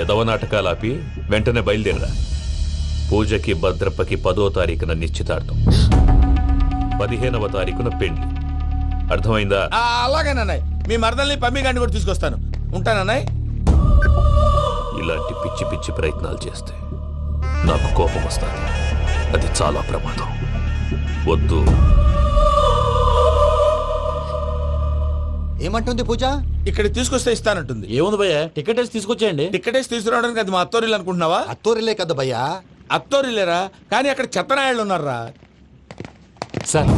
ఎదవ నాటకాలు ఆపి వెంటనే బయలుదేరరా. పూజకి భద్రప్పకి 10వ తారీఖున నిశ్చితార్థం, 15వ తారీఖున పెళ్లి. అర్థమైందా? అలాగేనన్నాయ్. మీ మరదల్ని పమ్మిగాండి కూడా తీసుకొస్తాను. ఉంటానన్నాయ్. ఇలాంటి పిచ్చి పిచ్చి ప్రయత్నాలు చేస్తే నాకు కోపం వస్తుంది. అది చాలా ప్రమాదం. వద్దు. ఏమంటుంది పూజ? ఇక్కడ తీసుకొస్తే ఇస్తానంటుంది. ఏముంది భయ్యా, టికెట్ వేసి తీసుకొచ్చేయండి. టికెట్ వేసి తీసుకురావడానికి అది మా అత్తోరిల్లు అనుకుంటున్నావా? అత్తోరిలే కదా భయ్యా. అత్తోరిల్లేరా, కానీ అక్కడ చెత్తనాయాళ్ళు ఉన్నారా. సార్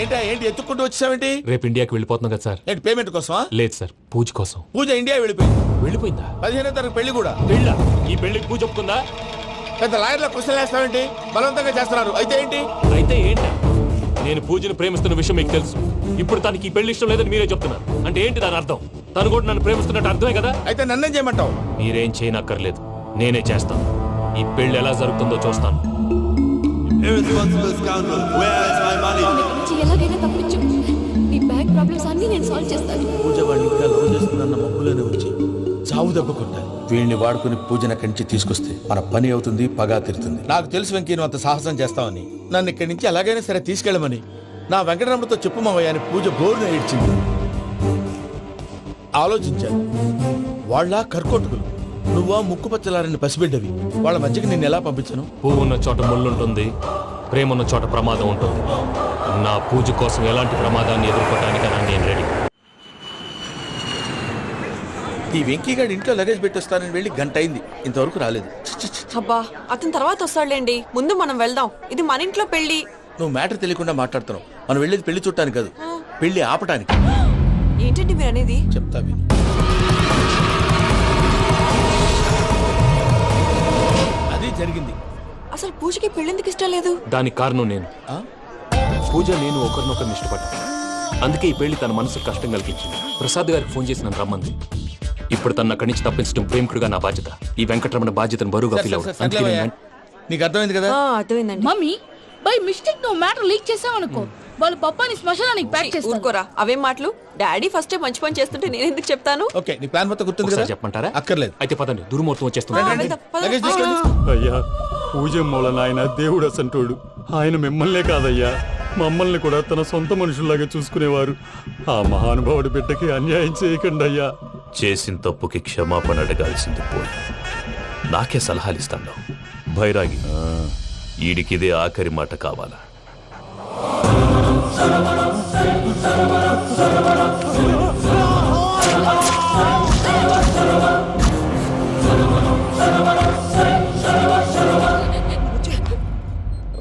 ఏంటి ఎత్తుక్కుంటూ వచ్చావేంటి? రేపు ఇండియాకి వెళ్ళిపోతున్నాం కదా సార్. ఏంటి పేమెంట్ కోసమా? లేదు సార్, పూజ కోసం. పూజ ఇండియా వెళ్ళిపోయింది. వెళ్ళిపోయిందా? 15వ తారీఖు పెళ్లి కూడా. పెళ్ళ? ఈ పెళ్లికి పూజ ఒప్పుకుందా? పెద్ద లాయర్ల క్వశ్చన్ వేస్తావేంటి? బలవంతంగా చేస్తున్నారు. అయితే ఏంటి? అయితే ఏంటి? నేను పూజను ప్రేమిస్తున్న విషయం మీకు తెలుసు. ఇప్పుడు తనకి ఈ పెళ్లి ఇష్టం లేదని మీరే చెప్తున్నారు. అంటే ఏంటి దాని అర్థం? తను కూడా నన్ను ప్రేమిస్తున్నట్టు అర్థమే కదా. అయితే నన్నేం చేయమంటావు? మీరేం చేయనక్కర్లేదు, నేనే చేస్తాను. ఈ పెళ్లి ఎలా జరుగుతుందో చూస్తాను. ఎలాగైనా తప్పించు. నీ బ్యాంక్ ప్రాబ్లమ్స్ అన్ని నేను సాల్వ్ చేస్తాను. పూజ వాడిని ఇంకా లవ్ చేస్తుందన్న మబ్బులోనే వచ్చి చావు దెబ్బ కొట్టాలి. వీళ్ళని వాడుకుని పూజన కంచి తీసుకొస్తే మన పని అవుతుంది, పగా తిరుతుంది. నాకు తెలుసు వెంకీ నువ్వు అంత సాహసం చేస్తావని. నన్ను ఇక్కడి నుంచి ఎలాగైనా సరే తీసుకెళ్ళమని నా వెంకటరమణతో చెప్పు మావయ్య అని పూజ బోరున ఏడ్చింది. ఆలోచించాను. వాళ్ళ కర్కోటకులు, నువ్వా ముక్కు పచ్చలారని పసిబిడ్డవి. వాళ్ళ మధ్యకి నిన్ను ఎలా పంపించను? పువ్వు ఉన్న చోట ముళ్ళుంటుంది, ప్రేమ ఉన్న చోట ప్రమాదం ఉంటుంది. నా పూజ కోసం ఎలాంటి ప్రమాదాన్ని ఎదుర్కోవడానికైనా నేను రెడీ. ఈ వెంకీగాడి ఇంట్లో లగేజ్ పెట్టొస్తానని వెళ్ళి గంట అయింది, ఇంతవరకు రాలేదు. అబ్బా, అతని తర్వాత వస్తాడులేండి. ముందు మనం వెళ్దాం. ఇది మన ఇంట్లో పెళ్లి. నువ్వు మ్యాటర్ తెలియకుండా మాట్లాడుతున్నావు. మనం వెళ్ళేది పెళ్లి చుట్టానికి కాదు, పెళ్లి ఆపటానికి. ఏంటండి మీరు అనేది? చెప్తా విను. అది జరిగింది. అసలు పూజకి పెళ్ళెందుకు ఇష్టం లేదు? దానికి కారణం నేను. పూజ నేను ఒకరినొకరిని ఇష్టపడ్డా. అందుకే ఈ పెళ్లి తన మనసుకు కష్టం కలిగించింది. ప్రసాద్ గారికి ఫోన్ చేసి నన్ను రమ్మంది. ఇప్పుడు తన అక్కడి నుంచి తప్పించడం ప్రేమికుడుగా నా బాధ్యత. ఈ వెంకటరమణ బాధ్యతను బరువుగా ఫీల్ అవ్వడం. నీకు అర్థమైంది కదా? అర్థమైందండి. మమ్మీ బై మిస్టేక్ నువ్వు మ్యాటర్ లీక్ చేసావనుకో, వాళ్ళు పప్పాని శ్మశానానికి ప్యాక్ చేస్తారు. ఊరుకోరా, అవేం మాటలు. డాడీ ఫస్ట్ మంచి పని చేస్తుంటే నేను ఎందుకు చెప్తాను? ఓకే, నీ ప్లాన్ మొత్తం గుర్తుంది కదా? చెప్పమంటారా? అక్కర్లేదు. అయితే పదండి, దుర్ముహూర్తం వచ్చేస్తుంది. లగేజ్ తీసుకెళ్ళి. అయ్యా, పూజ మూలన ఆయన దేవుడు అసంటోడు. ఆయన మిమ్మల్నే కాదయ్యా, మమ్మల్ని కూడా తన సొంత మనుషుల్లాగా చూసుకునేవారు. ఆ మహానుభావుడి బిడ్డకి అన్యాయం చేయకండి అయ్యా. చేసిన తప్పుకి క్షమాపణ అడగాల్సింది పోయి నాకే సలహాలు ఇస్తాను. భైరాగి, ఈడికిదే ఆఖరి మాట కావాలా?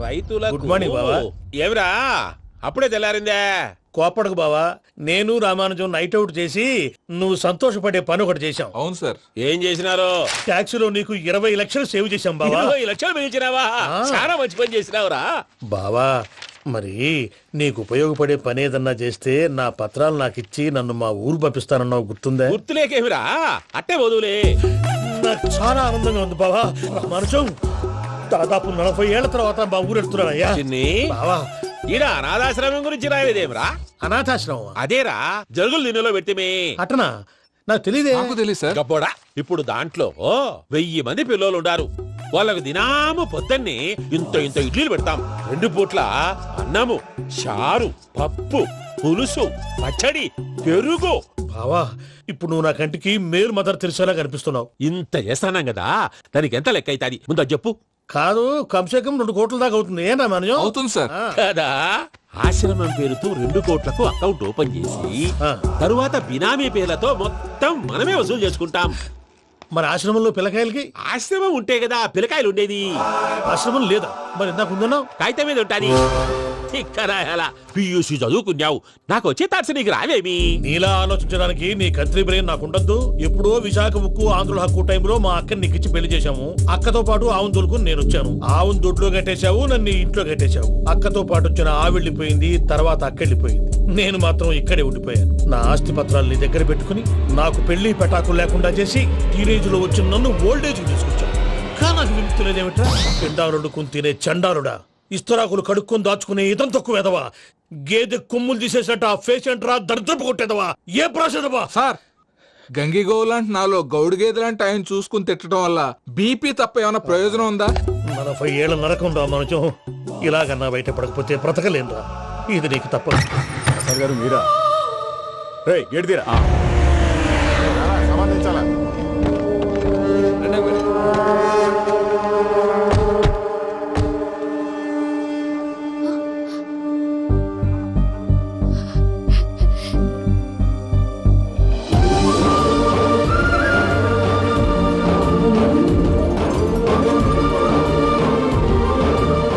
రైతుల గుడ్ మార్నింగ్ బావా. ఏమిరా అప్పుడే తెల్లారిందే? కోపడకు బావా, నేను రామానుజం నైట్ అవుట్ చేసి నువ్వు సంతోషపడే పని ఒకటి చేశాం. అవును సార్. ఏం చేసినారు? ట్యాక్సీలో నీకు 20 లక్షలు సేవ్ చేశాం బావా. 20 లక్షలు మిగిల్చినావా? చాలా మంచి పని చేసినావురా బావా. మరి నీకు ఉపయోగపడే పని ఏదన్నా చేస్తే నా పత్రాలు నాకు ఇచ్చి నన్ను మా ఊరు పంపిస్తానన్నావు, గుర్తుందా? గుర్తులేకేమిరా, అట్టే వదులే. నాకు చాలా ఆనందంగా ఉంది బావా. రామానుజం, దాదాపు 40 ఏళ్ల తర్వాత మా ఊరు ఎడుతున్నానయ్యా. బావా, ఈడ అనాథాశ్రమం గురించి రాయలేదేమిరా? అనాథాశ్రమం అదేరా, జరుగులు దీనిలో పెట్టిమే. అటనా? నాకు తెలియదే. గబ్బోడా, ఇప్పుడు దాంట్లో 1000 మంది పిల్లలు ఉండారు. వాళ్ళకు దినాము పొద్దున్నే ఇంత ఇంత ఇడ్లీలు పెడతాం. 2 పూట్ల అన్నము, చారు, పప్పు, పులుసు, పచ్చడి, పెరుగు. బావా, ఇప్పుడు నువ్వు నా కంటికి మేలు మదర్ తెరిసేలా కనిపిస్తున్నావు. ఇంత చేస్తానం కదా, దానికి ఎంత లెక్క అవుతుంది ముందు అది చెప్పు. కాదు, కంసే కం 2 కోట్ల దాకా అవుతుంది. ఏం రామానుజం? అవుతుంది సార్. కదా, ఆశ్రమం పేరుతో 2 కోట్లకు అకౌంట్ ఓపెన్ చేసి తరువాత బినామీ పేర్లతో మొత్తం మనమే వసూలు చేసుకుంటాం. మరి ఆశ్రమంలో పిల్లకాయలకి? ఆశ్రమం ఉంటే కదా పిల్లకాయలు ఉండేది. ఆశ్రమం లేదా? మరి ఇందాక ఉందన్నావు. కాగితం మీద ఉంటాది. పియూసీ చదువుకున్నావు, నాకు వచ్చే తాట్స్ నీకు రావేమి? నీలా ఆలోచించడానికి నీ కత్రి బ్రెయిన్ నాకు ఉండద్దు. ఎప్పుడో విశాఖ ఉక్కు ఆంధ్రుల హక్కు టైంలో మా అక్కని నీకు ఇచ్చి పెళ్లి చేశాము. అక్కతో పాటు ఆవును దొడుకు నేను వచ్చాను. ఆవును దొడ్లో కట్టేశావు, నన్ను ఇంట్లో కట్టేశావు. అక్కతో పాటు వచ్చిన ఆవిళ్ళిపోయింది, తర్వాత అక్కెళ్ళిపోయింది. నేను మాత్రం ఇక్కడే ఉండిపోయాను. నా ఆస్తి పత్రాలు నీ దగ్గర పెట్టుకుని నాకు పెళ్లి పెటాకులు లేకుండా చేసి టీనేజ్ లో వచ్చిన నన్ను ఓల్డేజ్ తీసుకొచ్చాను. కానీ నాకు విముక్తులేదేమిట్రా? పిండారుడుకుని తినే చండారుడా, ఇస్తరాకులు కడుక్కొని దాచుకునే ఇతం తక్కువ ఎదవా, గేదె కొమ్ములు తీసేసట ఆ పేషెంట్ రా దరిద్రపు కొట్టేదవా, ఏ ప్రాసెదవా? సార్, గంగిగోవులాంటి నాలో గౌడు గేదెలాంటి ఆయన చూసుకుని తిట్టడం వల్ల బీపీ తప్ప ఏమైనా ప్రయోజనం ఉందా? 40 ఏళ్ళ నరకం రా మనచం. ఇలాగన్నా బయట పడకపోతే బ్రతకలేనురా. ఇది నీకు తప్పదు. ప్రసాద్ గారు మీరా? రే గేట్ తీరా.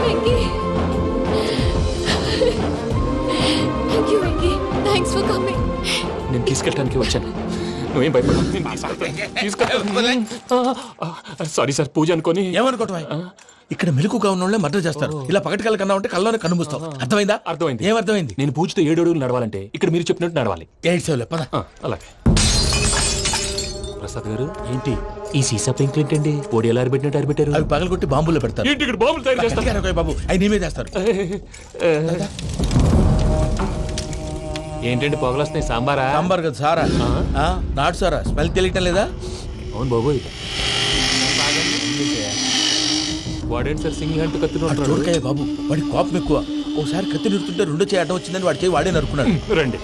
Venky thank you Venky, thanks for coming. నేను తీసుకెళ్ళడానికి వచ్చాను. నువ్వేం భయపడవు. సారీ సార్, పూజ అనుకొని. ఏమనుకోవటం? ఇక్కడ మెలకుగా ఉన్న వాళ్ళే మర్డర్ చేస్తారు. ఇలా పగటి కళ్ళ కన్నా ఉంటే కల్లోనే కనుమూస్తావు. అర్థమైందా? అర్థమైంది. ఏమర్థమైంది? నేను పూజతో 7 అడుగులు నడవాలంటే ఇక్కడ మీరు చెప్పినట్టు నడవాలి. 8 సేవలే పద. అలాగే. ప్రసాద్ గారు, ఏంటి ఈ సీసా పెంకులు ఏంటండి? ఓడి ఎలా అరబెట్టినట్టు అరబెట్టారు? అవి పగలగొట్టి బాంబుల్లో పెడతారు. ఏంటి ఇక్కడ బాంబులు తయారు చేస్తారు? గట్టిగా అరవై బాబు, అవి నేమే చేస్తారు. ఏంటండి పొగలొస్తున్నాయి? సాంబారా? సాంబార్ కదా సారా. నాటు సారా. స్మెల్ తెలియటం లేదా? అవును బాబోయ్. వాడేంటి సార్ సింగిల్ హ్యాండ్ కత్తి చూడకాయ బాబు, వాడి కోపం ఎక్కువ. ఒకసారి కత్తి నిరుతుంటే 2 చేయడం వచ్చిందని వాడి చేయి వాడే నరుకున్నాడు. రండి.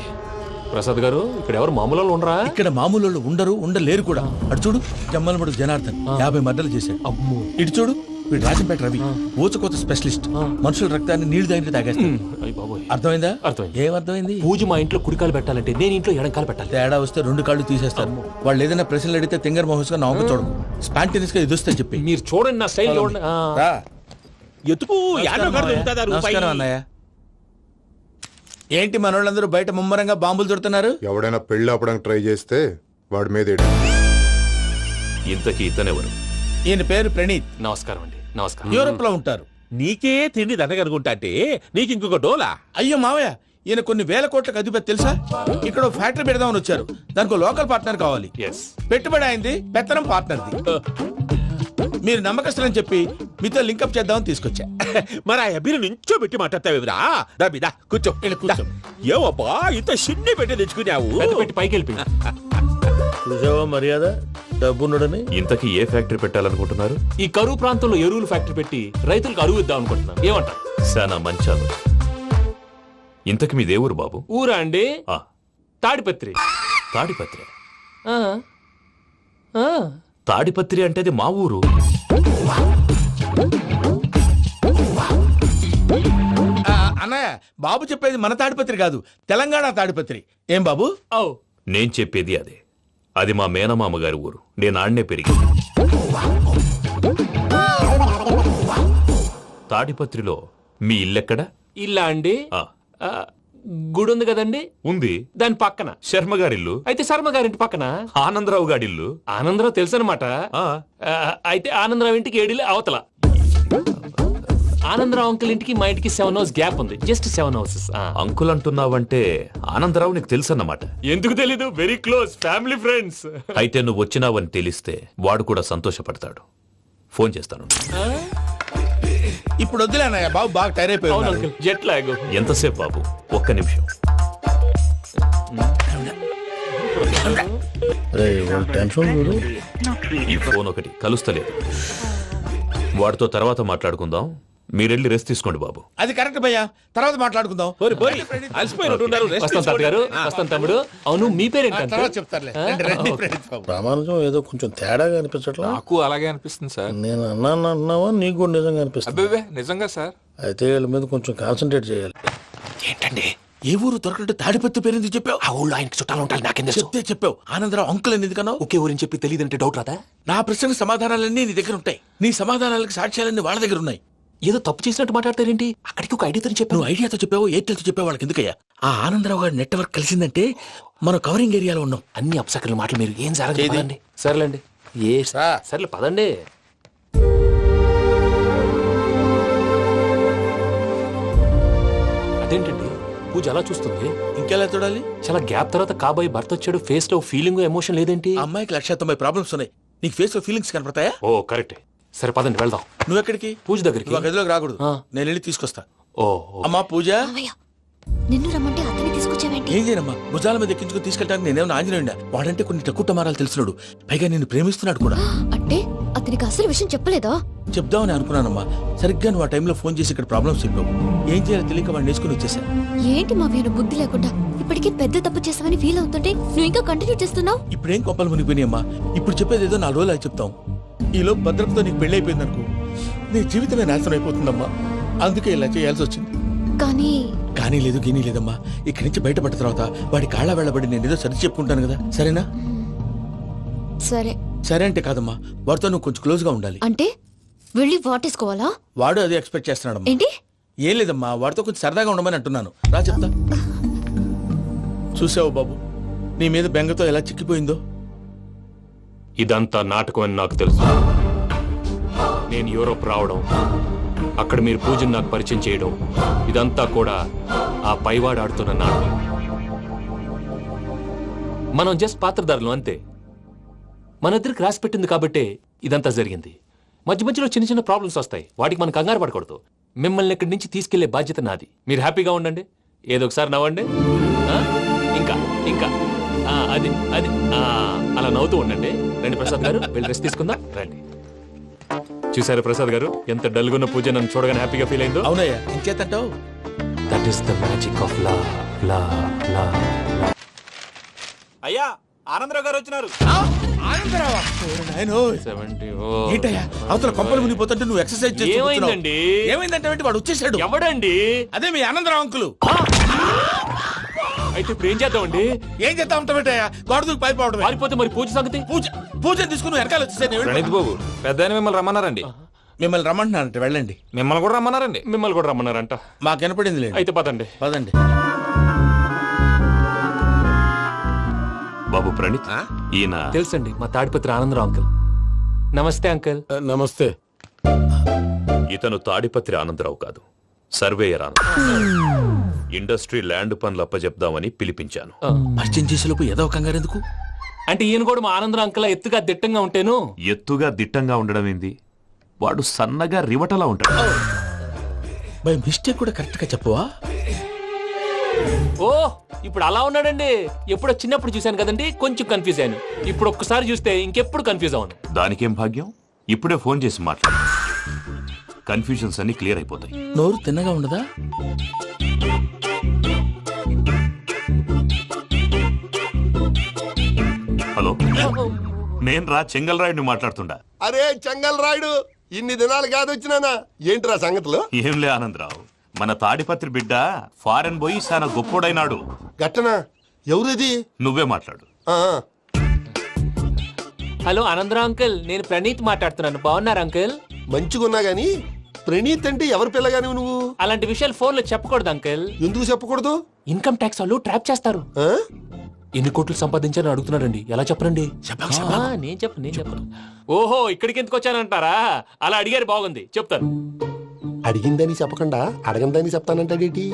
ప్రసాద్ గారు, ఇక్కడ ఎవరు మామూలు వాళ్ళు ఉండరా? ఇక్కడ మామూలు వాళ్ళు ఉండరు, ఉండలేరు కూడా. అటు చూడు, జమ్మలమడు జనార్దన్ 50 మర్డర్లు చేశాడు. అమ్మో. ఇటు చూడు, వీడు రాజంపేట రవి ఊచకోత స్పెషలిస్ట్. మనుషుల రక్తాన్ని నీళ్లు దగ్గర తాగేస్తాడు. అయ్య బాబోయ్. అర్థమైందా? అర్థమైంది. ఏమర్థమైంది? పూజ మా ఇంట్లో కుడికాలు పెట్టాలంటే నేను ఇంట్లో ఎడంకాలు పెట్టాలి. తేడా వస్తే 2 కాళ్ళు తీసేస్తారు. వాళ్ళు ఏదైనా ప్రశ్నలు అడిగితే తింగర్ మహోస్ గా నవ్వు చూడదు. స్పాంటినియస్ గా ఎదుస్తా చెప్పి. మీరు చూడండి నా స్టైల్. రా. ఎతుకు యాడో కాడ దొరుకుతుందా రూపాయి? నమస్కారం అన్నయ్య. ఏంటి మనోళ్ళందరూ బయట ముమ్మరంగా బాంబులు దొరుకుతున్నారు? ఎవడైనా పెళ్లి ఆపడానికి ట్రై చేస్తే వాడి మీద ఎడి. ఇంతకీ ఇతనెవరు? ఈయన పేరు ప్రణీత్. నమస్కారం అండి. నమస్కారం. యూరోప్ లో ఉంటారు. నీకే తిండి దండగనుకుంటా అంటే నీకు ఇంకొక డోలా? అయ్యో మావయ్య, ఈయన కొన్ని వేల కోట్లకు అధిపతి తెలుసా? ఇక్కడ ఓ ఫ్యాక్టరీ పెడదామని వచ్చారు. దానికి లోకల్ పార్ట్నర్ కావాలి. Yes. పెట్టుబడి అయింది, పెత్తనం పార్ట్నర్ది. మీరు నమ్మకస్తులని చెప్పి మీతో లింకప్ చేద్దామని తీసుకొచ్చా. మరి ఆ అబ్బిని నుంచో పెట్టి మాట్లాడతావురా? దాబిదా కూర్చో. ఇలా కూర్చో. ఏవబ్బా ఇంత సిన్ని పెట్టి తెచ్చుకున్నావు? పెద్ద పెట్టి పైకి వెళ్ళిపోయి. చూసావా మర్యాద, డబ్బున్నడని. ఇంతకీ ఏ ఫ్యాక్టరీ పెట్టాలనుకుంటున్నారు? ఈ కరువు ప్రాంతంలో ఎరువులు ఫ్యాక్టరీ పెట్టి రైతులకు అరువు ఇద్దాం అనుకుంటున్నాను. ఏమంటారు? శానా మంచాలు. ఇంతకి మీ దేవురు బాబు? ఊరా అండి? ఆ, తాడిపత్రి. తాడిపత్రి. ఆ. ఆ. తాడిపత్రి అంటే అది మా ఊరు. అన్నయ్య, బాబు చెప్పేది మన తాడిపత్రి కాదు, తెలంగాణ తాడిపత్రి. ఏం బాబు? ఓ. నేను చెప్పేది అదే. అది మా మేనమామ గారి ఊరు. నేను ఆడనే పెరిగి. తాడిపత్రిలో మీ ఇల్లెక్కడ? ఇల్లా అండి? ఆ, ఆ, గుడి ఉంది కదండి, ఉంది. దాని పక్కన. శర్మ గారిల్లు. అయితే శర్మ గారింటి పక్కన ఆనందరావు గారిల్లు. ఆనందరావు తెలుసు అనమాట. ఆ, అయితే ఆనందరావు ఇంటికి 7 ఇల్లు అవతల. ఆనందరావు అంకుల్ ఇంటికి మా ఇంటికి 7 హౌస్ గ్యాప్ ఉంది. Just 7 houses. అంకుల్ అంటున్నావంటే ఆనందరావు నీకు తెలుసన్నమాట. ఎందుకు తెలీదు? Very close family friends. అయితే నువ్వు వచ్చినావని తెలిస్తే వాడు కూడా సంతోషపడతాడు. ఫోన్ చేస్తాను. ఇప్పుడు వద్దులే అన్నయ్య, బాబు బాగా టైర్ అవును అయిపోయి. Uncle, jet lag. ఎంతసేపు బాబు? ఒక్క నిమిషం. ఈ ఫోన్ ఒకటి కలుస్తలేదు. వాడితో తర్వాత మాట్లాడుకుందాం. మీరెళ్ళి రెస్ట్ తీసుకోండి బాబు. అది కరెక్ట్ భయ్యా, తర్వాత మాట్లాడుకుందాం. పోరి పోరి అలసిపోయినట్టున్నారు. రెస్ట్ వస్తాం తాత గారు, వస్తాం తమ్ముడు. అవును, మీ పేరేంటి తర్వాత అంకుల్? చెప్తారులే. రండి, రండి, ప్రణీత్ బాబు. ప్రామాణికం ఏదో కొంచెం తేడాగా అనిపించట్లా? నాకు అలాగే అనిపిస్తుంది సార్. నేను అన్నాను అంటున్నావా, నీకు కూడా నిజంగా అనిపిస్తుంది? అబ్బే నిజంగా సార్. అయితే వీళ్ళ మీద కొంచెం కాన్సన్ట్రేట్ చేయాలి. ఏంటండి? ఏ ఊరు దొరకట్టు తాడిపత్రి పేరు ఎందుకు చెప్పావు? ఆ ఊళ్ళో ఆయనకి చుట్టాలు ఉంటారు, నాకేం తెలుసు? చెప్తే చెప్పావు. ఆనందరావు అంకుల్ అని ఎందుకన్నావు? ఒకే ఊరిని చెప్పి తెలియదంటే డౌట్ రాదా? నా ప్రశ్నకు సమాధానాలన్నీ నీ దగ్గర ఉంటాయి. నీ సమాధానాలకు సాక్ష్యాలన్నీ వాళ్ళ దగ్గర ఉన్నాయి. ఏదో తప్పు చేసినట్టు మాట్లాడతారేంటి? అక్కడికి ఒక ఐడియాతో చెప్పాను. నువ్వు ఐడియాతో చెప్పావు, ఎయిర్టెల్తో చెప్పావు, వాళ్ళకి ఎందుకయ్యా? ఆ ఆనందరావు గారి నెట్వర్క్ కలిసిందంటే మనం కవరింగ్ ఏరియాలో ఉన్నాం. అన్ని అప్సకర్ల మాటలు మీరు ఏం జరగదు. పదండి. సర్లేండి. సర్లే పదండి. అదేంటండి పూజ అలా చూస్తుంది? ఇంకెలా చూడాలి? చాలా గ్యాప్ తర్వాత కాబోయే భర్త వచ్చాడు. ఫేస్ లో ఫీలింగ్ ఎమోషన్ లేదేంటి? ఆ అమ్మాయికి 190 ప్రాబ్లమ్స్ ఉన్నాయి. నీకు ఫేస్ లో ఫీలింగ్స్ కనపడతాయా? ఓ కరెక్ట్. సరే పదండి వెళ్దాం. నువ్వు ఎక్కడికి? పూజ దగ్గరికి. నువ్వు ఆ గదిలోకి రాకూడదు. ఆ. నేను వెళ్ళి తీసుకొస్తా. ఓ అమ్మా పూజ, నిన్ను రమ్మంటే అతన్ని తీసుకొచ్చావేంటి? ఏం చేయనమ్మా, భుజాల మీద ఎక్కించుకుని తీసుకెళ్ళడానికి నేనేమన్నా ఆంజనేయుడా? వాడంటే కొన్ని తక్కువ టమారాలు తెలిసినాడు, పైగా నిన్ను ప్రేమిస్తున్నాడు కూడా. అంటే అతనికి అసలు విషయం చెప్పలేదా? చెప్దామని అనుకున్నానమ్మా, సరిగ్గా నువ్వు ఆ టైంలో ఫోన్ చేసి ఇక్కడ ప్రాబ్లమ్స్ చెప్పావు. ఏం చేయాలో తెలియక వాడిని వేసుకుని వచ్చేసా. ఏంటి మా వీరు బుద్ధి లేకుండా ఇప్పటికే పెద్ద తప్పు చేసావని ఫీల్ అవుతుంటే నువ్వు ఇంకా కంటిన్యూ చేస్తున్నావు. ఇప్పుడేం కొప్పలు మునిగిపోయినాయమ్మా, ఇప్పుడు చెప్పేది ఏదో 4 రోజులు చెప్తాం. ఈలోపు భద్రతతో నీకు పెళ్లి అయిపోయింది అనుకో, నీ జీవితమే నాశనం అయిపోతుందమ్మా. అందుకే ఇలా చేయాల్సి వచ్చింది. కానీ లేదు గీనీ లేదమ్మా, ఇక్కడి నుంచి బయటపడ్డ తర్వాత వాడి కాళ్ళ వెళ్ళబడి నేను ఏదో సరి చెప్పుకుంటాను కదా, సరేనా? సరే అంటే కాదమ్మా, వాడితో నువ్వు కొంచెం క్లోజ్ గా ఉండాలి. అంటే వెళ్ళి వాటేసుకోవాలా? వాడు అదే ఎక్స్పెక్ట్ చేస్తున్నాడమ్మా. ఏంటి? ఏం లేదమ్మా, వాడితో కొంచెం సరదాగా ఉండమని అంటున్నాను. రా చెప్తా. చూసావు బాబు, నీ మీద బెంగతో ఎలా చిక్కిపోయిందో. ఇదంతా నాటకం అని నాకు తెలుసు. నేను యూరోప్ రావడం, అక్కడ మీరు పూజను నాకు పరిచయం చేయడం, ఇదంతా కూడా ఆ పైవాడు ఆడుతున్న నాటకం. మనం జస్ట్ పాత్రధారులు అంతే. మన ఇద్దరికి రాసి పెట్టింది కాబట్టే ఇదంతా జరిగింది. మధ్య మధ్యలో చిన్న చిన్న ప్రాబ్లమ్స్ వస్తాయి, వాటికి మనం కంగారు పడకూడదు. మిమ్మల్ని ఇక్కడి నుంచి తీసుకెళ్లే బాధ్యత నాది. మీరు హ్యాపీగా ఉండండి, ఏదో ఒకసారి నవ్వండి. ఇంకా ఇంకా అది అది అలా నవ్వుతూ ఉండండి. రండి ప్రసాద్ గారు, వెళ్ళి రెస్ట్ తీసుకుందాం రండి. చూసారా ప్రసాద్ గారు, ఎంత డల్గున్న పూజ నన్ను చూడగానే హ్యాపీగా ఫీల్ అయిందో? అవునయ్యా, ఇంకేతంటావు? That is the magic of love. అయ్యా ఆనందరావు గారు వచ్చినారు. ఏంటయ్యా అవతల కొంపలు మునిగిపోతుంటే నువ్వు ఎక్సర్సైజ్ చేస్తూ ఏమైందండి? ఏమైందంటే వాడు వచ్చేసాడు. ఎవడండి? అదే మీ ఆనందరావు అంకులు. అయితే ఇప్పుడు ఏం చేద్దామండి? ఏం చేద్దాం ఉంటావేటయ్యా, గోడ దూకి పైపోవడం. పారిపోతే మరి పూజ సంగతి? పూజ తీసుకుని వెనకాల వచ్చేసాను. ప్రణీత్ బాబు, పెద్ద మిమ్మల్ని రమ్మన్నారండి. మిమ్మల్ని రమ్మంటున్నారంట, వెళ్ళండి. మిమ్మల్ని కూడా రమ్మన్నారండి. మిమ్మల్ని కూడా రమ్మన్నారంట. మాకు వినపడింది లేదు. అయితే పదండి. పదండి. బాబు ప్రణీత్, ఈయన తెలుసండి, మా తాడిపత్రి ఆనందరావు అంకుల్. నమస్తే అంకుల్. నమస్తే. ఇతను తాడిపత్రి ఆనందరావు కాదు, సర్వేయర్ ఆనందరావు. ఇండస్ట్రీ ల్యాండ్ పనులు అప్పచెప్దామని పిలిపించాను. పరిచయం చేసేలోపు ఏదో కంగారు ఎందుకు? అంటే ఈయన కూడా మా ఆనందరావు అంకుల్ ఎత్తుగా దిట్టంగా ఉంటేను. ఎత్తుగా దిట్టంగా ఉండడం ఏంది, వాడు సన్నగా రివటలా ఉంటాడు. బై మిస్టేక్ కూడా కరెక్ట్ గా చెప్పవా? ఓ ఇప్పుడు అలా ఉన్నాడండి. ఎప్పుడో చిన్నప్పుడు చూశాను కదండి, కొంచెం కన్ఫ్యూజ్ అయ్యాను. ఇప్పుడు ఒక్కసారి చూస్తే ఇంకెప్పుడు కన్ఫ్యూజ్ అవ్వను. దానికేం భాగ్యం, ఇప్పుడే ఫోన్ చేసి మాట్లాడు, కన్ఫ్యూజన్స్ అన్ని క్లియర్ అయిపోతాయి. నోరు తిన్నగా ఉండదా? హలో, నేను రా చెంగల్ రాయుడిని మాట్లాడుతుండా. అరే చెంగల్ రాయుడు, ఇన్ని దినాలు కాదు వచ్చినానా? ఏంట్రా సంగతులు? ఏంలే ఆనందరావు, మన తాడిపత్రి బిడ్డ ఫారెన్ పోయి చాలా గొప్పోడైనాడు. గట్టనా? ఎవరిది? నువ్వే మాట్లాడు. హలో ఆనందరావు అంకుల్, నేను ప్రణీత్ మాట్లాడుతున్నాను. బాగున్నారు అంకుల్? మంచిగున్నా గాని ప్రణీత్ అంటే ఎవరి పిల్లగాని నువ్వు? అలాంటి విషయాలు ఫోన్ లో చెప్పకూడదు అంకుల్. ఎందుకు చెప్పకూడదు? ఇన్కమ్ ట్యాక్స్ వాళ్ళు ట్రాప్ చేస్తారు. ఎన్ని కోట్లు సంపాదించాలని అడుగుతున్నారండి, ఎలా చెప్పరండి? నేను చెప్పను. ఓహో, ఇక్కడికి ఎందుకు వచ్చానంటారా? అలా అడిగారు, బాగుంది, చెప్తాను. అడిగిందని చెప్పకుండా అడగందని చెప్తానంటాడేటి?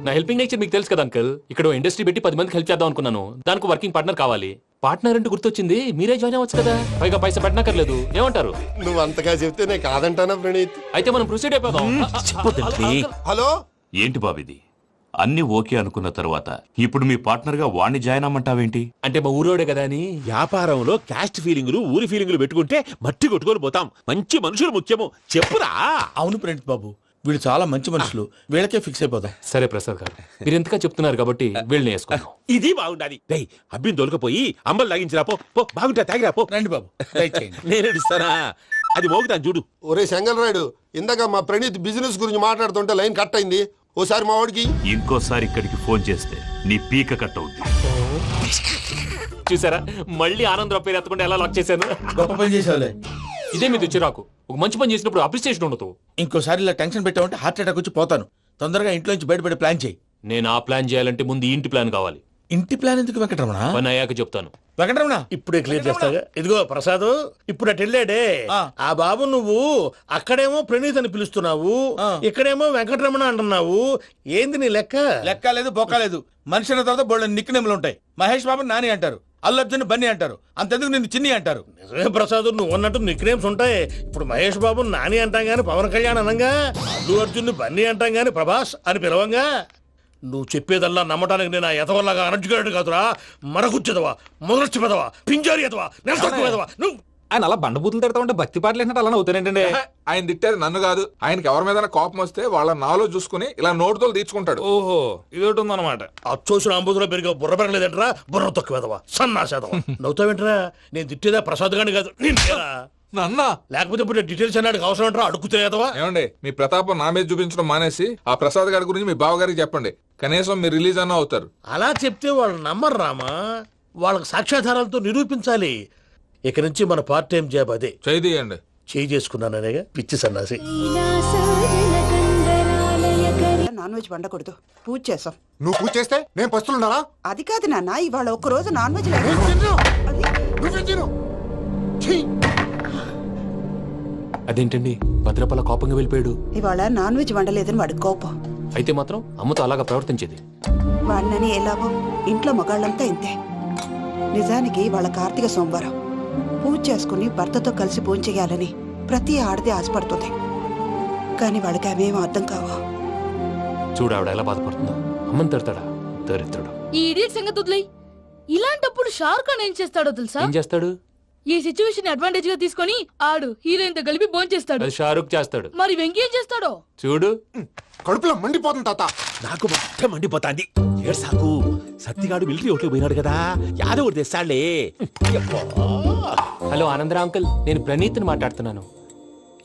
నా హెల్పింగ్ నేచర్ మీకు తెలుసు కదా అంకుల్. ఇక్కడ ఇండస్ట్రీ పెట్టి 10 మందికి హెల్ప్ చేద్దాం అనుకున్నాను. దానికి వర్కింగ్ పార్ట్నర్ కావాలి. పార్ట్నర్ అంటే గుర్తొచ్చింది, మీరే జాయిన్ అవ్వచ్చు కదా, పైగా పైసా పెట్టనక్కర్లేదు. ఏమంటారు? నువ్వు అంతగా చెప్తే నేను కాదంటానా ప్రణీత్? అయితే మనం ప్రొసీడ్ అయిపోదాం. హలో, ఏంటి బాబిది, అన్ని ఓకే అనుకున్న తర్వాత ఇప్పుడు మీ పార్ట్నర్ గా వాణ్ణి జాయిన్ అమ్మంటావేంటి? అంటే మా ఊరోడే కదా అని. వ్యాపారంలో క్యాస్ట్ ఫీలింగులు, ఊరి ఫీలింగులు పెట్టుకుంటే మట్టి కొట్టుకొని పోతాం. మంచి మనుషులు ముఖ్యము, చెప్పురా. అవును ప్రణీత్ బాబు, వీళ్ళు చాలా మంచి మనుషులు, వీళ్ళకే ఫిక్స్ అయిపోదాం. సరే ప్రసాద్ గారు, మీరు ఎంతగా చెప్తున్నారు కాబట్టి వీళ్ళని వేసుకుందాం. ఇది బాగుండాలి. డేయ్, అబ్బిని దొలకపోయి అంబలు తాగించిరా పో. బాగుంటా, తాగిరా పో. రండి బాబు, నేను ఇస్తానా? అది మోగుతాను చూడు. ఒరే చెంగల్ రాయుడు, ఇందాక మా ప్రణీత్ బిజినెస్ గురించి మాట్లాడుతుంటే లైన్ కట్ అయింది. ఓసారి మా వాడికి ఇంకోసారి ఇక్కడికి ఫోన్ చేస్తే నీ పీక కట్ అవుతుంది. చూసారా, మళ్ళీ ఆనందరావు పేరు ఎత్తకుండా ఎలా లాక్ చేశాను. గొప్ప పని చేసేవాళ్ళే. ఇదే మీద చిరాకు. ఒక మంచి పని చేసినప్పుడు అప్రిసియేషన్ ఉండదు. ఇంకోసారి ఇలా టెన్షన్ పెట్టామంటే హార్ట్ అటాక్ వచ్చి పోతాను. తొందరగా ఇంట్లో నుంచి బయటపడే ప్లాన్ చేయి. నేను ఆ ప్లాన్ చేయాలంటే ముందు ఇంటి ప్లాన్ కావాలి. ఇంటి ప్లాన్ ఎందుకు వెంకటరమణ? పని అయ్యాక చెప్తాను. వెంకటరమణ ఇప్పుడే క్లియర్ చేస్తాగా. ఇదిగో ప్రసాద్, ఇప్పుడు అటు వెళ్ళాడే ఆ బాబు, నువ్వు అక్కడేమో ప్రణీత్ అని పిలుస్తున్నావు, ఇక్కడేమో వెంకటరమణ అంటున్నావు. ఏంది నీ లెక్క? లెక్క లేదు, బొక్క లేదు. మనిషి అన్న తర్వాత బోళ్ళ నిక్నెములు ఉంటాయి. మహేష్ బాబు నాని అంటారు, అల్లు అర్జున్ బన్నీ అంటారు, అంతెందుకు నిన్ను చిన్ని అంటారు. నిజమే ప్రసాద్, నువ్వు అన్నట్టు నిక్నేమ్స్ ఉంటాయి. ఇప్పుడు మహేష్ బాబు నాని అంటాం గాని పవన్ కళ్యాణ్ అనంగా, అల్లు అర్జున్ బన్నీ అంటాం గాని ప్రభాస్ అని పిలవంగా. నువ్వు చెప్పేదల్లా నమ్మటానికి నేను ఆ ఎదవల్లాగా అనర్జుకేటెడ్ కాదురా. మరగుచ్చదవా, మొదలచ్చి పెదవా, పింజారి ఎదవా, నెలసొక్కు పెదవా నువ్వు. ఆయన అలా బండబూతులు తిడతా ఉంటే భక్తి పాటలు ఏంటంటే అలా అవుతానంటే ఆయన తిట్టేది నన్ను కాదు. ఆయనకి ఎవరి మీద కోపం వస్తే వాళ్ళ నాలో చూసుకుని ఇలా నోటుతో తీర్చుకుంటాడు. ఓహో ఇదొకటి ఉందన్నమాట. అచ్చోసిన అంబుధులో పెరిగే బుర్ర పెరగలేదంటరా, బుర్ర తొక్కువేదవా, సన్నాసేదవా. నవ్వుతావేంట్రా? నేను తిట్టేదా ప్రసాద్ గాని కాదు నిన్నేరా. నన్న లేకపోతే ఇప్పుడు డీటెయిల్స్ అన్నాడు అవసరం అంటారా? అడుగుతాయేదవా. ఏమండి, మీ ప్రతాపం నా మీద చూపించడం మానేసి ఆ ప్రసాద్ గారి గురించి మీ బావగారికి చెప్పండి. కనీసం మీరు రిలీజ్ అన్న అవుతారు. అలా చెప్తే వాళ్ళు నమ్మరు రామా. వాళ్ళకి సాక్ష్యాధారాలతో నిరూపించాలి. ఇక నుంచి మన పార్ట్ టైం జాబ్ అదే. చేయండి. చేయి చేసుకున్నాననేగా పిచ్చి సన్నాసి. నాన్ వెజ్ వండకూడదు, పూజ చేసాం. నువ్వు పూజ చేస్తే నేను పస్తులున్నారా? అది కాదు నాన్న, ఇవాళ ఒక్క రోజు నాన్ వెజ్ లేదు. అదేంటండి భద్రపల కోపంగా వెళ్ళిపోయాడు? ఇవాళ నాన్ వెజ్ వండలేదని వాడి కోపం. అయితే మాత్రం అమ్మతో అలాగా ప్రవర్తించేది. వాడినని ఎలాగో ఇంట్లో మగాళ్ళంతా ఇంతే. నిజానికి వాళ్ళ కార్తీక సోమవారం పూజ చేసుకుని భర్తతో కలిసి పూజ చేయాలని ప్రతి ఆడది ఆశపడుతుంది. కానీ వాళ్ళకి అవేం అర్థం కావా. చూడు ఆవిడ ఎలా బాధపడుతుందో. అమ్మని తిడతాడా దరిద్రుడు. ఈ ఇడియట్ సంగతి వదిలేయ్. ఇలాంటప్పుడు షారుఖ్ ఖాన్ ఏం చేస్తాడో తెలుసా? ఏం చేస్తాడు? ఈ సిచ్యువేషన్ అడ్వాంటేజ్ గా తీసుకొని ఆడు హీరోయిన్ తో కలిపి బోన్ చేస్తాడు. అది షారుఖ్ చేస్తాడు. మరి వెంకీ ఏం చేస్తాడో చూడు. కడుపులో మండిపోతుంది తాత. నాకు మొత్తం మండిపోతాంది. ఏడు సాకు సత్తిగాడు మిలిటరీ ఒకటి పోయినాడు కదా, యాదవ్ ఒకటి తెస్తాడులే. హలో ఆనందరా అంకుల్, నేను ప్రణీత్ని మాట్లాడుతున్నాను.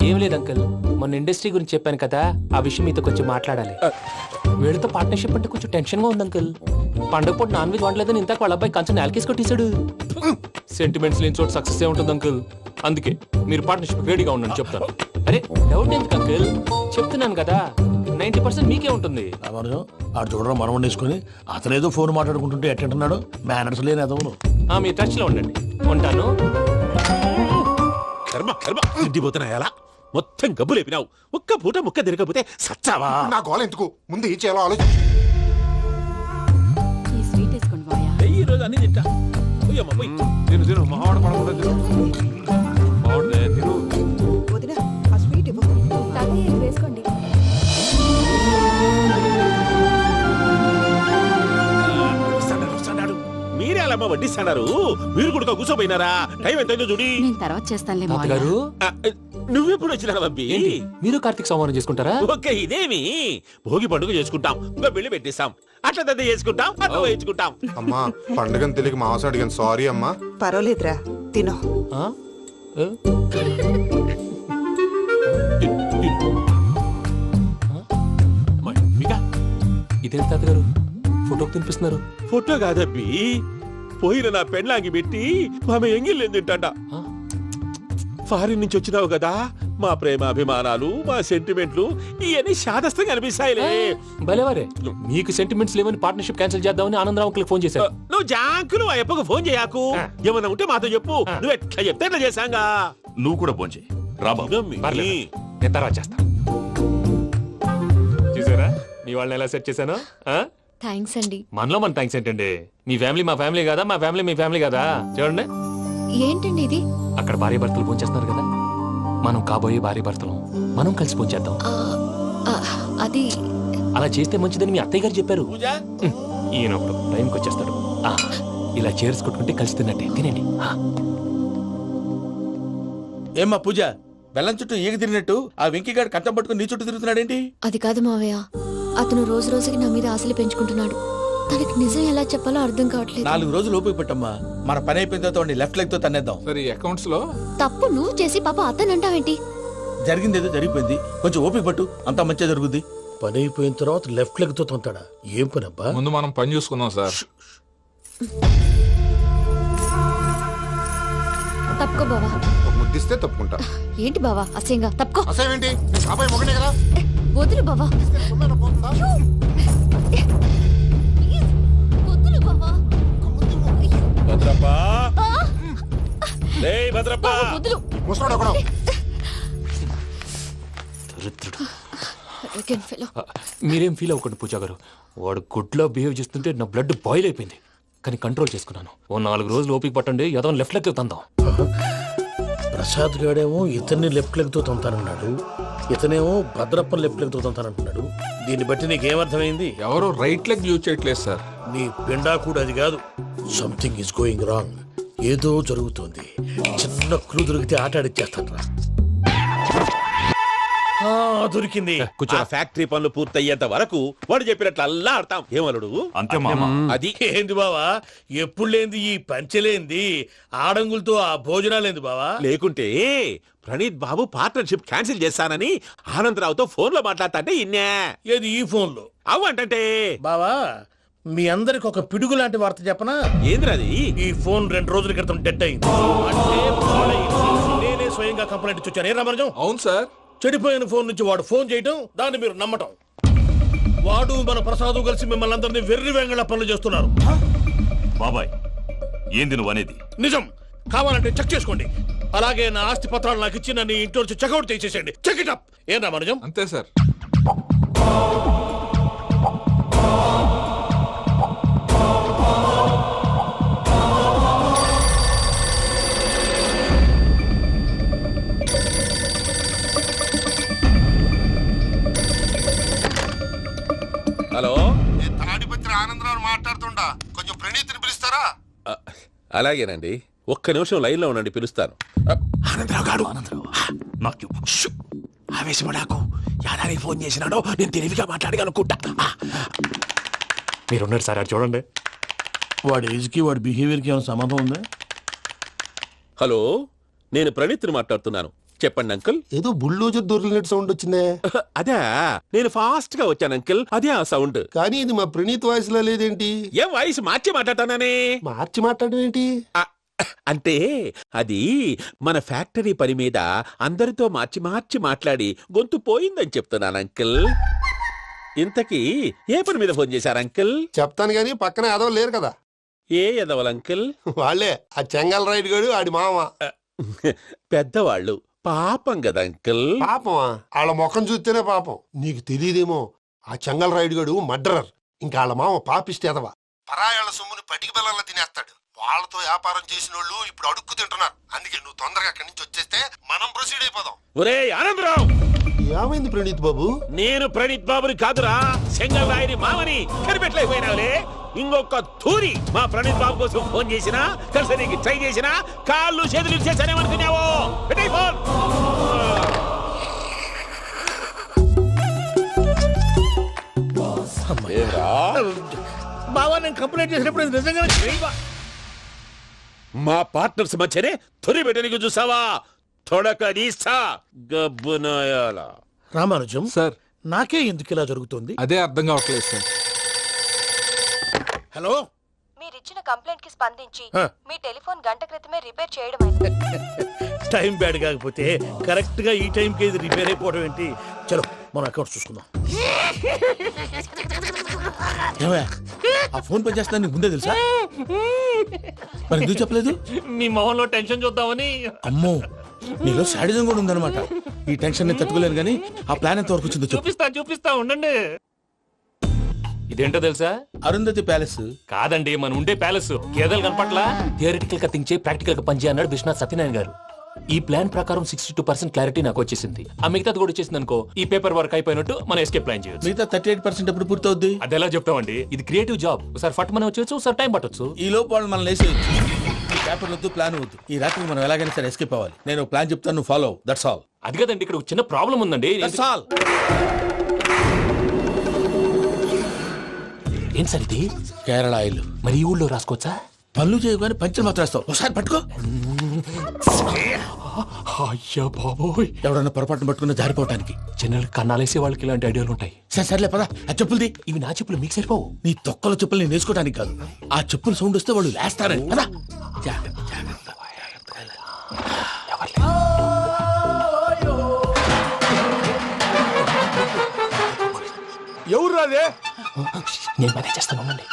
ఏం లేదు అంకుల్, మొన్న ఇండస్ట్రీ గురించి చెప్పాను కదా, ఆ విషయం మీతో కొంచెం మాట్లాడాలి. వీడితో పార్ట్నర్షిప్ అంటే కొంచెం టెన్షన్ గా ఉంది అంకుల్. పండగ పూట నాన్ వెజ్ వండలేదని ఇంతకు వాళ్ళ అబ్బాయి కంచెం నేలకేసి కొట్టేశాడు. సెంటిమెంట్స్ లేని చోట సక్సెస్ ఏ ఉంటుంది అంకుల్. అందుకే మీరు పార్ట్నర్షిప్ రెడీగా ఉండండి చెప్తాను. అరే డౌట్ ఎందుకు అంకుల్, చెప్తున్నాను కదా 90% మీకే ఉంటుంది. ఆడు చూడడం మనం వండేసుకుని అతనేదో ఫోన్ మాట్లాడుకుంటుంటే ఎట్టంటున్నాడు. మేనర్స్ లేని అదవును. మీ టచ్ లో ఉండండి. ఉంటాను. కర్మ కర్మ తిండిపోతున్నాయి. అలా మొత్తం గబ్బు లేపినావు. ఒక్క పూట ముక్క తిరగకపోతే సచ్చావా? నా గోల ఎందుకు, ముందు ఏం చేయాలో ఆలోచించు. ఈ స్వీట్ వేసుకోండి బాయా. ఈ రోజు అన్ని తింటా. పోయమ్మ పోయి. తిను తిను, మావాడ పడకుండా తిను. మావాడే తిను. వదిన ఆ స్వీట్ ఇవ్వు. వేసుకోండి. వస్తాడు. మీరే అలా వడ్డిస్తాడారు. మీరు కూడా కూర్చోపోయినారా? టైం ఎంతైందో చూడి. నేను తర్వాత చేస్తానులే తాతగారు. నువ్వెప్పుడు వచ్చినా అబ్బి? మీరు కార్తీక్ సంహారం చేసుకుంటారా? ఓకే, ఇదేమి భోగి పండుగ చేసుకుంటాం, ఇంకా పెళ్లి పెట్టేస్తాం, అట్లా దద్ద చేసుకుంటాం, అట్లా వేయించుకుంటాం. అమ్మా పండుగని తెలియక మాంసం అడిగాను, సారీ అమ్మా. పర్వాలేదురా, తినో. ఇదేం తాతగారు ఫోటోకి తినిపిస్తున్నారు? ఫోటో కాదబ్బి, పోయిన నా పెళ్ళాంగి పెట్టి ఆమె ఎంగిల్లేం తింటాడ. ఫారిన్ నుంచి వచ్చినావు కదా, మా ప్రేమ అభిమానాలు, మా సెంటిమెంట్లు ఇవన్నీ శాదస్తంగా అనిపిస్తాయిలే. భలేవారే, మీకు సెంటిమెంట్స్ లేవని పార్ట్నర్షిప్ క్యాన్సిల్ చేద్దామని ఆనందరావు అంకుల్ ఫోన్ చేశారు. నువ్వు జాంకులు ఆ ఎప్పకు ఫోన్ చేయకు. ఏమన్నా ఉంటే మాతో చెప్పు. నువ్వు ఎట్లా చెప్తే ఎట్లా చేశాంగా. నువ్వు కూడా ఫోన్ చేయి. నేను తర్వాత చేస్తా. చూసారా మీ వాళ్ళని ఎలా సెట్ చేశాను? థ్యాంక్స్ అండి. మనలో మన థ్యాంక్స్ ఏంటండి? మీ ఫ్యామిలీ మా ఫ్యామిలీ కదా, మా ఫ్యామిలీ మీ ఫ్యామిలీ కదా. చూడండి ఏంటండి ఇది? అక్కడ భార్య భర్తలు పోంచేస్తున్నారు కదా, మనం కాబోయే భార్య భర్తలు మనం కలిసి పోంచేద్దాం. అది అలా చేస్తే మంచిదని మీ అత్తయ్య గారు చెప్పారు. ఈయన ఒకడు టైంకి వచ్చేస్తాడు. ఇలా చేర్స్ కొట్టుకుంటే కలిసి తిన్నట్టే. తినండి. ఏమ్మా పూజ, బెల్లం చుట్టూ ఈగ తిరిగినట్టు ఆ వెంకీగాడు కంచం పట్టుకుని నీ చుట్టూ తిరుగుతున్నాడేంటి? అది కాదు మావయ్య, అతను రోజు రోజుకి నా మీద ఆశలు పెంచుకుంటున్నాడు. తనకి నిజం ఎలా చెప్పాలో అర్థం కావట్లేదు. 4 రోజులు ఓపిక పట్టమ్మా, మన పని అయిపోయిన తర్వాత లెఫ్ట్ లెగ్ తో తన్నేద్దాం. సరే అకౌంట్స్ లో తప్పు నువ్వు చేసి పాప అతను అంటావేంటి? జరిగిందేదో జరిగిపోయింది, కొంచెం ఓపిక పట్టు, అంతా మంచిగా జరుగుద్ది. పని అయిపోయిన తర్వాత లెఫ్ట్ లెగ్ తో తొంతాడా? ఏం పని అబ్బా? ముందు మనం పని చూసుకుందాం సార్. తప్పుకో బావా. ఒక ముద్దిస్తే తప్పుకుంటా. ఏంటి బావా అసహ్యంగా? తప్పుకో. అసేమేంటి, నీ కాబోయే మొగనే కదా. వదులు బావా. వదులు బావా. భద్రప్పా, రేయ్ భద్రప్పా. వదులు. ముసలోడు ఒకడు. మీరేం ఫీల్ అవ్వకండి పూజా గారు. వాడు గుడ్లో బిహేవ్ చేస్తుంటే నా బ్లడ్ బాయిల్ అయిపోయింది, కానీ కంట్రోల్ చేసుకున్నాను. ఓ 4 రోజులు ఓపిక పట్టండి, ఏదో లెఫ్ట్ లెగ్ తందాం. ప్రసాద్ గాడేమో ఇతన్ని లెఫ్ట్ లెగ్ తో తొంతానన్నాడు. ఇతనేమో భద్రప్పని లెఫ్ట్ లెగ్ తోదంతానంటున్నాడు. దీన్ని బట్టి నీకేమర్థమైంది? ఎవరు రైట్ లెగ్ యూజ్ చేయట్లేదు సార్. నీ పిండా కూడా అది కాదు. Something is going wrong. ఏదో జరుగుతోంది. చిన్న క్లూ దొరికితే ఆట ఆడిచ్చేస్తాను రా. దొరికింది. ఆ ఫ్యాక్టరీ పనులు పూర్తయ్యేంత వరకు వాడు చెప్పినట్లు అల్లా ఆడతాం. ఏమలుడు అంతే మామ. అది ఏంది బావా, ఎప్పుడు లేంది ఈ పంచలేంది, ఆడంగులతో ఆ భోజనాలేంది బావా? లేకుంటే ప్రణీత్ బాబు పార్ట్నర్షిప్ క్యాన్సిల్ చేస్తానని ఆనందరావుతో ఫోన్ లో మాట్లాడతాంటే ఇన్నే. ఏది ఈ ఫోన్ లో? అవ్వంటే బావా, మీ అందరికి ఒక పిడుగు లాంటి వార్త చెప్పనా? ఏంద్రది? ఈ ఫోన్ 2 రోజుల క్రితం డెడ్ అయింది. అంటే నేనే స్వయంగా కంప్లైంట్ ఇచ్చి వచ్చాను. ఏ రామరాజం? అవును సార్. చెడిపోయిన ఫోన్ నుంచి వాడు ఫోన్ చేయటం, దాన్ని మీరు నమ్మటం. వాడు మన ప్రసాదు కలిసి మిమ్మల్ని అందరినీ వెర్రి వెంగళ పనులు చేస్తున్నారు. బాబాయ్, ఏంది నువ్వు అనేది? నిజం. కావాలంటే చెక్ చేసుకోండి. అలాగే నా ఆస్తి పత్రాలు నాకు ఇచ్చి నన్ను ఇంట్లో నుంచి చెక్అౌట్ చేసేసండి. Check it up. ఏం రామరాజం? అంతే సార్. హలో, నేను తాడిపత్రి ఆనందరావు మాట్లాడుతుండా, కొంచెం ప్రణీతిని పిలుస్తారా? అలాగేనండి. ఒక్క నిమిషం లైన్ లో ఉండండి, పిలుస్తాను. ఆనందరావు గాడు. ఆవేశపడాకు. యాదానికి ఫోన్ చేసినాడో నేను తెలివిగా మాట్లాడగలనుకుంటా. మీరున్నారు సార్, అది చూడండి. వాడి ఏజ్కి వాడి బిహేవియర్కి ఏమైనా సంబంధం ఉందా? హలో, నేను ప్రణీత్ని మాట్లాడుతున్నాను. చెప్పండి అంకుల్. ఏదో బుల్డోజర్ దొరికినట్టు సౌండ్ వచ్చిందే. అదే, నేను ఫాస్ట్ గా వచ్చాను అంకుల్. అదే ఆ సౌండ్. కానీ ఇది మా ప్రణీత్ వాయిస్ లో లేదేంటి? ఏ వాయిస్ మార్చి మాట్లాడతాననే? మార్చి మాట్లాడడం ఏంటి? అంటే అది మన ఫ్యాక్టరీ పని మీద అందరితో మార్చి మార్చి మాట్లాడి గొంతు పోయిందని చెప్తున్నాను అంకుల్. ఇంతకీ ఏ పని మీద ఫోన్ చేశారు అంకుల్? చెప్తాను గానీ పక్కన ఏదో లేరు కదా. ఏ ఎదవలు అంకుల్? వాళ్ళే ఆ చెంగల్ రైడ్ గడు ఆడి మామ. పెద్దవాళ్ళు. పాపం కదా అంకుల్. పాపమా? వాళ్ళ ముఖం చూస్తేనే పాపం. నీకు తెలియదేమో, ఆ చెంగల్ రైడ్ గడు మర్డరర్. ఇంకా వాళ్ళ మామ పాపిస్తేదవా. పరాయాళ్ళ సొమ్ముని పటికి బెల్లంలో తినేస్తాడు. వాళ్ళతో వ్యాపారం చేసిన వాళ్ళు ఇప్పుడు అడుక్కు తింటున్నారు. అందుకే నువ్వు తొందరగా అక్కడి నుంచి వచ్చేస్తే మనం ప్రొసీడ్ అయిపోదాం. ఒరే ఆనందరావు! ఏమైంది ప్రణీత్ బాబు? నేను ప్రణీత్ బాబుని కాదురా, సెంగల్ రాయని మామని. కనిపెట్టలేకపోయినావులే. ఇంకొక తూరి మా ప్రణీత్ బాబు కోసం ఫోన్ చేసినా, కలిసి నీకు ట్రై చేసినా కాళ్ళు చేతులు ఇచ్చేసానేమనుకున్నావో. పెట్టేయ్ ఫోన్. బావా, నేను కంప్లైంట్ చేసినప్పుడు ఇది నిజంగానే మా పార్ట్నర్స్ మధ్యనే తొలి పెట్టడానికి చూసావా? తొడక నీస్తా గబ్బునాయాల. రామానుజం సార్, నాకే ఎందుకు ఇలా జరుగుతుంది? అదే అర్థం కావట్లేదు సార్. హలో, మీరిచ్చిన కంప్లైంట్ కి స్పందించి మీ టెలిఫోన్ గంట క్రితమే రిపేర్ చేయడం టైం బ్యాడ్ కాకపోతే కరెక్ట్ గా ఈ టైం కి ఇది రిపేర్ అయిపోవడం ఏంటి? చలో మన అకౌంట్ చూసుకుందాం. ఆ ఫోన్ పనిచేస్తున్నా నీకు ముందే తెలుసా? మరి ఎందుకు చెప్పలేదు? మీ మొహంలో టెన్షన్ చూద్దామని. అమ్మో, నీలో శాడిజం కూడా ఉందన్నమాట. ఈ టెన్షన్ నేను తట్టుకోలేను కానీ ఆ ప్లాన్ ఎంత వరకు వచ్చిందో చూపిస్తా ఉండండి. ఇదేంటో తెలుసా? అరుంధతి ప్యాలెస్ కాదండి, మన ఉండే ప్యాలెస్. గేదెలు కనపట్లా? థియరిటికల్ గా థింక్ చేయి, ప్రాక్టికల్ గా పనిచేయ అన్నాడు విశ్వనాథ్ సత్యనారాయణ గారు. ఈ ప్లాన్ ప్రకారం 62% క్లారిటీ నాకు వచ్చేసింది. ఆ మిగతాది కూడా వచ్చేసింది అనుకో, ఈ పేపర్ వర్క్ అయిపోయినట్టు మనం ఎస్కేప్ ప్లాన్ చేయొచ్చు. మిగతా 38% ఎప్పుడు పూర్తవుద్ది? అది ఎలా చెప్తామండి? ఇది క్రియేటివ్ జాబ్. ఒకసారి ఫట్ మనం వచ్చేయచ్చు, ఒకసారి టైం పట్టొచ్చు. ఈ లోపు వాళ్ళు మనం లేసేయచ్చు. ఈ పేపర్ వద్దు, ప్లాన్ వద్దు. ఈ రాత్రికి మనం ఎలాగైనా సరే ఎస్కేప్ అవ్వాలి. నేను ప్లాన్ చెప్తాను, నువ్వు ఫాలో. That's all. అది కదండి, ఇక్కడ ఒక చిన్న ప్రాబ్లం ఉందండి. That's all. ఏం సార్ ఇది? కేరళ ఆయిల్. మరి ఈ ఊళ్ళో రాసుకోవచ్చా? పనులు చేయగానే పంచలు మాత్రం వేస్తావు. ఒకసారి పట్టుకో. అయ్యా బాబోయ్, ఎవడన్నా పొరపాటున పట్టుకున్న జారిపోవటానికి. జనరల్ కన్నాలేసే వాళ్ళకి ఇలాంటి ఐడియాలు ఉంటాయి. సర్లే పదా, ఆ చెప్పులది. ఇవి నా చెప్పులు మీకు సరిపోవు. నీ తొక్కల చెప్పులు నేను వేసుకోవడానికి కాదు, ఆ చెప్పులు సౌండ్ వస్తే వాళ్ళు లేస్తారని. పదా. ఎవరు రాదే? నేను మేనేజ్ చేస్తాను, ఉండండి.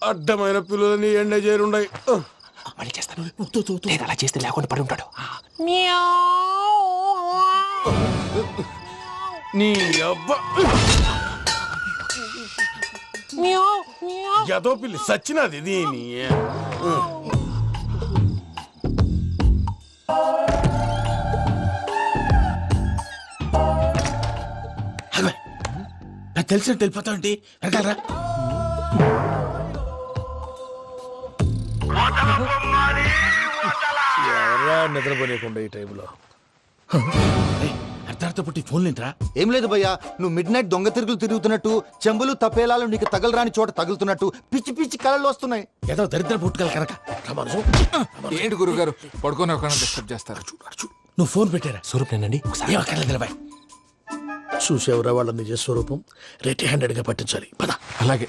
అడ్డమైన పిల్లలని ఎండ చేరుండయి. మళ్ళీ చేస్తాను. నేను అలా చేస్తే లేకుండా పడి ఉంటాడు. నీ అబ్బా ఎదో పిల్లి సచ్చినది దీని. తెలిసినట్టు వెళ్ళిపోతావంటి వెనకాలరా. ఎవరా నిద్రపోలేకుండా ఈ టైంలో అర్ధార్థ పుట్టి ఫోన్ లేంట్రా. ఏం లేదు భయ్యా, నువ్వు మిడ్ నైట్ దొంగ తిరుగులు తిరుగుతున్నట్టు, చెంబులు తపేలాలు నీకు తగలరాని చోట తగులుతున్నట్టు పిచ్చి పిచ్చి కళలు వస్తున్నాయి. ఏదో దరిద్ర పుట్టుకల కనుక. ఏంటి గురుగారు పడుకొని ఒక డిస్టర్బ్ చేస్తారు? నువ్వు ఫోన్ పెట్టారా? స్వరూప్ నేనండి. ఏమక్కర్లేదు. చూసేవరా వాళ్ళ నిజ స్వరూపం. రెట్టి హ్యాండెడ్ గా పట్టించాలి. పద. అలాగే.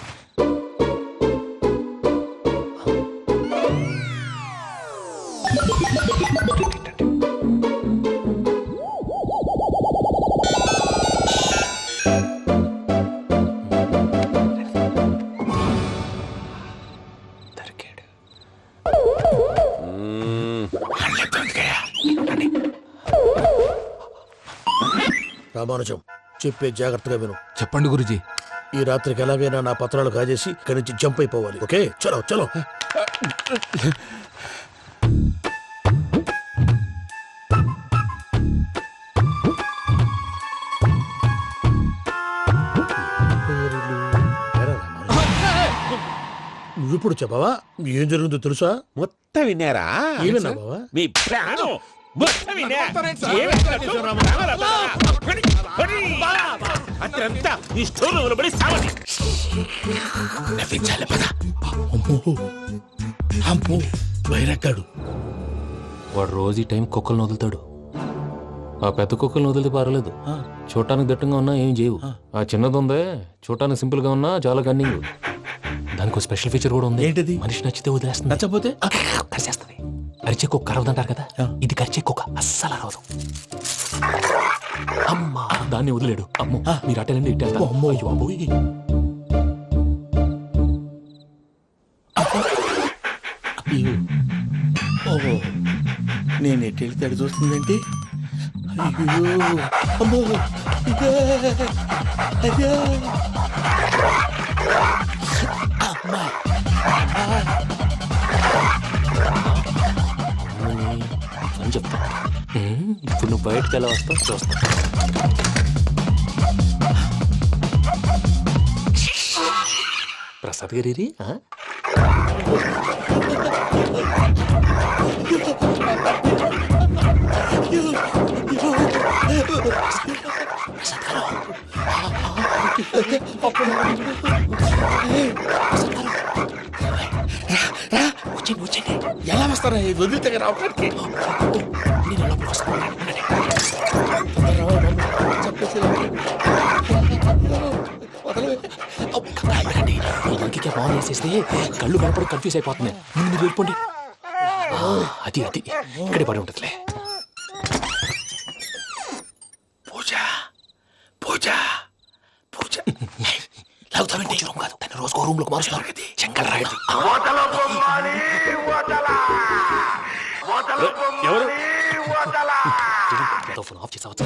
రామానుజం చెప్పే జాగ్రత్తగా విను. చెప్పండి గురుజీ. ఈ రాత్రికి ఎలాగైనా నా పత్రాలు కాజేసి ఇక్కడి నుంచి జంప్ అయిపోవాలి. ఓకే, చలో చలో. నువ్విప్పుడు చెప్పవా ఏం జరిగిందో తెలుసా? మొత్తం విన్నారా? ఏమన్నా బావా? మీ ప్రాణం మొత్తం విన్నా. అత్రంతా ఈ స్టోర్ పడి సావండి. నవ్వించాలి. పద. అమ్మో బైరక్కాడు. వాడు రోజు ఈ టైం కుక్కలను వదులుతాడు. ఆ పెద్ద కుక్కలను వదిలితే పర్వాలేదు, చూడటానికి దట్టంగా ఉన్నా ఏం చేయవు. ఆ చిన్నది ఉందే, చూడటానికి సింపుల్ గా ఉన్నా చాలా కన్నింగ్. దానికి స్పెషల్ ఫీచర్ కూడా ఉంది. ఏంటిది? మనిషి నచ్చితే వదిలేస్తుంది, నచ్చపోతే కరిచేస్తుంది. అరిచే కుక్క అరవదంటారు కదా, ఇది కరిచే కుక్క అస్సలు అరవదు. అమ్మా దాన్ని వదిలేడు. అమ్మో మీరు అటెండి ఇటు వెళ్తారు. అమ్మో అయ్యో అమ్మో. ఓహో నేను ఎటు వెళ్తే అటు చూస్తుందంటే. అయ్యో అమ్మో అయ్యో అమ్మా. అని చెప్తా. ఇప్పుడు నువ్వు బయటకు ఎలా వస్తావు చూస్తా. ప్రసాద్ గారి వచ్చండి. ఎలా వస్తారా? వదిలితే రావడానికి ఇంకే బాగా వేసేస్తే కళ్ళు కనపడి కన్ఫ్యూజ్ అయిపోతున్నాయి. ముందు మీరు వెళ్ళిపోండి. అది అది ఇక్కడే పడి ఉంటుందిలే. పూజ పూజ పూజ లాగుతామంటే రూమ్ కాదు, తన రోజుకో రూమ్ లోకి మారుస్తున్నారు కదా. చెంగల్ రాయడు. ఎవరు ఫోన్ ఆఫ్ చేసావచ్చు.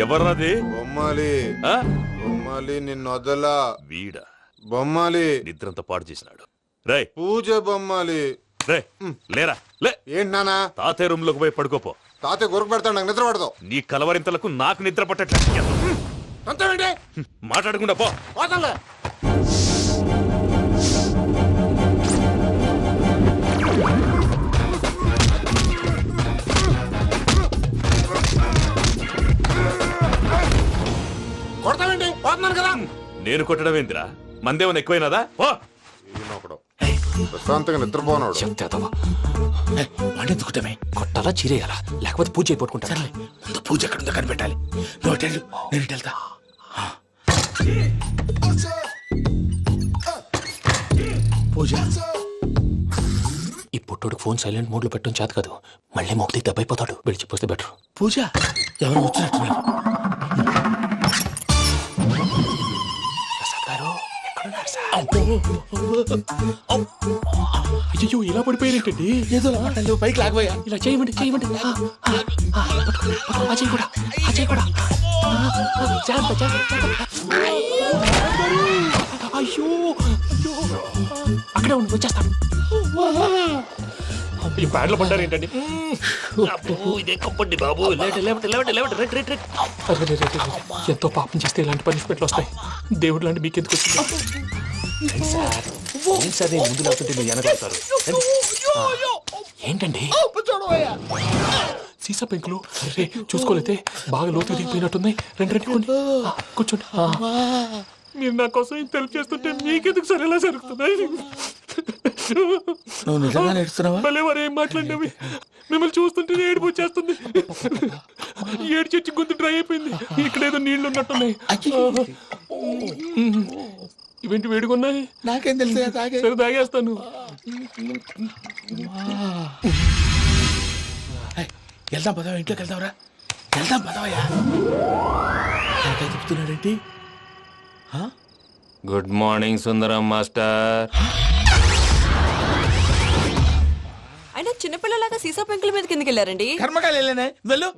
ఎవర్రాది? బొమ్మాలి. బొమ్మాలి నిన్ను వదలా. వీడా బొమ్మాలి నిద్రంతా పాడు చేసినాడు. రే పూజ బొమ్మాలి. రే లేరా లే. ఏంటి నానా? తాతయ్య రూమ్ లోకి పోయి పడుకోపో. తాతయ్య గురకు పెడతాడు, నాకు నిద్ర పడతావు. నీ కలవరింతలకు నాకు నిద్ర పట్టట్లేదు. మాట్లాడకుండా పో. కొడతావేంటి? పోతున్నాను కదా. నేను కొట్టడం ఏంటిరా? మందేమన్నా ఎక్కువైనదా? పో. ప్రశాంతంగా నిద్రపోనాడు. వాడెందుకుంటామే? కొట్టాలా చీరేయాలా లేకపోతే పూజ అయిపోట్టుకుంటా. ముందు పూజ ఎక్కడ ఉందో కనిపెట్టాలి. నువ్వు వెళ్ళు, నేను వెళ్తా. పూజ ఈ పుట్టోడు ఫోన్ సైలెంట్ మోడ్ లో పెట్టడం చేత కాదు. మళ్ళీ మోగితే దెబ్బైపోతాడు. విడిచిపోతే బెటర్. పూజ ఎవరు వచ్చినట్టున్నారు. ప్రసాద్ గారు ఎక్కడున్నారు సార్? అయ్యో ఇలా పడిపోయినట్టండి. ఏదో పైకి లాగబోయా. ఇలా చేయమండి చేయమండి. అజయ్ కూడా అజయ్ కూడా అయ్యో అక్కడే ఉండి వచ్చేస్తాను. ఈ ప్యాడ్లో పడ్డారు ఏంటండి ఇదే కప్పండి బాబు ఎంతో పాపం చేస్తే ఇలాంటి పనిష్మెంట్లు వస్తాయి. దేవుడు లాంటి మీకెందుకు వచ్చింది సార్? ముందు లేకుంటే మీరు వెనకాడతారు. ఏంటండి సీసా పెంకులు చూసుకోలేతే బాగా లోతు దిగిపోయినట్టున్నాయి. రెండు కూర్చోండి. మీరు నా కోసం ఇంత హెల్ప్ చేస్తుంటే మీకెందుకు సరే ఎలా జరుగుతున్నాయి? నువ్వు నిజంగా నేర్చుతున్నావా? భలే వారు ఏం మాట్లాడినవి. మిమ్మల్ని చూస్తుంటే ఏడుపు వచ్చేస్తుంది. ఏడు చెచ్చి గొంతు డ్రై అయిపోయింది. ఇక్కడ ఏదో నీళ్లు ఉన్నట్టున్నాయి. ఇవేంటి వేడుకున్నాయి? నాకేం తెలుసు, సరే తాగేస్తాను. వెళ్దాం పదవా, ఇంట్లోకి వెళ్దాంరా. వెళ్దాం పదవయ్యా. చెప్తున్నాడేంటి? గుడ్ మార్నింగ్ సుందరం మాస్టర్. అయినా చిన్నపిల్లలాగా సీసా పెంకుల మీద కిందకి వెళ్ళారండి. కర్మకాయలు వెళ్ళానే, వెళ్ళు.